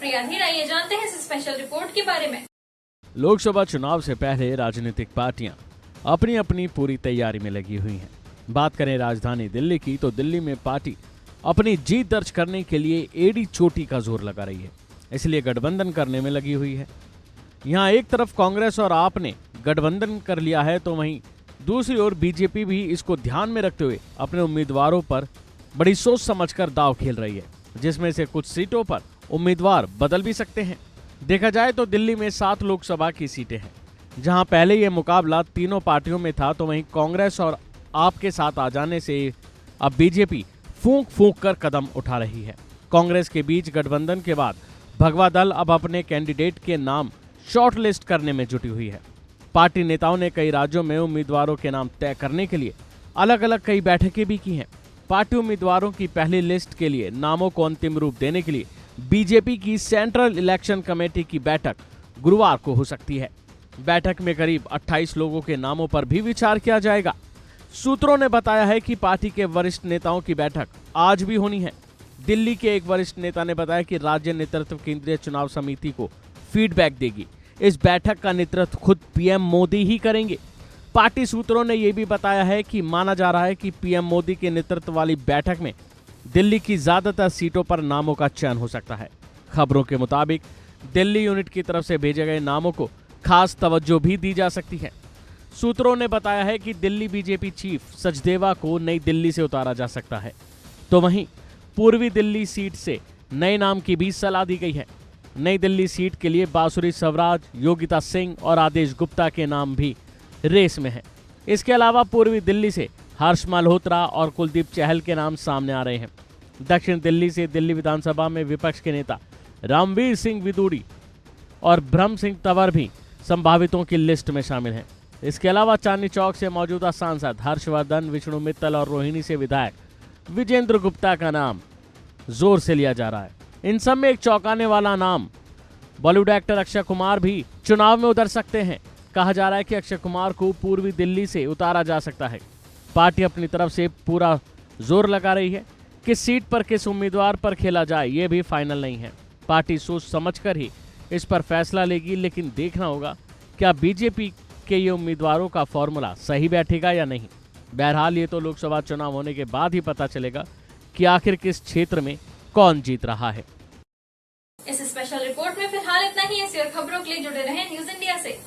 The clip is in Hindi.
प्रिया धीरा, ये जानते हैं इस स्पेशल रिपोर्ट के बारे में। लोकसभा चुनाव से पहले राजनीतिक पार्टियां अपनी अपनी पूरी तैयारी में लगी हुई हैं। बात करें राजधानी दिल्ली की, तो दिल्ली में पार्टी अपनी जीत दर्ज करने के लिए एड़ी चोटी का जोर लगा रही है, इसलिए गठबंधन करने में लगी हुई है। यहाँ एक तरफ कांग्रेस और आप ने गठबंधन कर लिया है, तो वहीं दूसरी ओर बीजेपी भी इसको ध्यान में रखते हुए अपने उम्मीदवारों पर बड़ी सोच समझकर दांव खेल रही है, जिसमें से कुछ सीटों पर उम्मीदवार बदल भी सकते हैं। देखा जाए तो दिल्ली में 7 लोकसभा की सीटें हैं, जहां पहले ये मुकाबला तीनों पार्टियों में था, तो वहीं कांग्रेस और आप के साथ आ जाने से अब बीजेपी फूंक फूंक कर कदम उठा रही है। कांग्रेस के बीच गठबंधन के बाद भगवा दल अब अपने कैंडिडेट के नाम शॉर्ट लिस्ट करने में जुटी हुई है। पार्टी नेताओं ने कई राज्यों में उम्मीदवारों के नाम तय करने के लिए अलग अलग कई बैठकें भी की हैं। पार्टी उम्मीदवारों की पहली लिस्ट के लिए नामों को अंतिम रूप देने के लिए बीजेपी की सेंट्रल इलेक्शन कमेटी की बैठक गुरुवार को हो सकती है। बैठक में करीब 28 लोगों के नामों पर भी विचार किया जाएगा। सूत्रों ने बताया है कि पार्टी के वरिष्ठ नेताओं की बैठक आज भी होनी है। दिल्ली के एक वरिष्ठ नेता ने बताया कि राज्य नेतृत्व केंद्रीय चुनाव समिति को फीडबैक देगी। इस बैठक का नेतृत्व खुद पीएम मोदी ही करेंगे। पार्टी सूत्रों ने यह भी बताया है कि माना जा रहा है कि पीएम मोदी के नेतृत्व वाली बैठक में दिल्ली की ज्यादातर सीटों पर नामों का चयन हो सकता है। खबरों के मुताबिक दिल्ली यूनिट की तरफ से भेजे गए नामों को खास तवज्जो भी दी जा सकती है। सूत्रों ने बताया है कि दिल्ली बीजेपी चीफ सचदेवा को नई दिल्ली से उतारा जा सकता है, तो वहीं पूर्वी दिल्ली सीट से नए नाम की भी सलाह दी गई है। नई दिल्ली सीट के लिए बांसुरी स्वराज, योगिता सिंह और आदेश गुप्ता के नाम भी रेस में हैं। इसके अलावा पूर्वी दिल्ली से हर्ष मल्होत्रा और कुलदीप चहल के नाम सामने आ रहे हैं। दक्षिण दिल्ली से दिल्ली विधानसभा में विपक्ष के नेता रामवीर सिंह विदुड़ी और ब्रह्म सिंह तंवर भी संभावितों की लिस्ट में शामिल हैं। इसके अलावा चांदनी चौक से मौजूदा सांसद हर्षवर्धन, विष्णु मित्तल और रोहिणी से विधायक विजेंद्र गुप्ता का नाम जोर से लिया जा रहा है। इन सब में एक चौंकाने वाला नाम बॉलीवुड एक्टर अक्षय कुमार भी चुनाव में उतर सकते हैं। कहा जा रहा है कि अक्षय कुमार को पूर्वी दिल्ली से उतारा जा सकता है। पार्टी अपनी तरफ से पूरा जोर लगा रही है। किस सीट पर किस उम्मीदवार पर खेला जाए ये भी फाइनल नहीं है। पार्टी सोच समझकर ही इस पर फैसला लेगी, लेकिन देखना होगा क्या बीजेपी के ये उम्मीदवारों का फॉर्मूला सही बैठेगा या नहीं। बहरहाल ये तो लोकसभा चुनाव होने के बाद ही पता चलेगा कि आखिर किस क्षेत्र में कौन जीत रहा है। इस स्पेशल रिपोर्ट में फिलहाल इतना ही। ऐसी और खबरों के लिए जुड़े रहें न्यूज़ इंडिया से।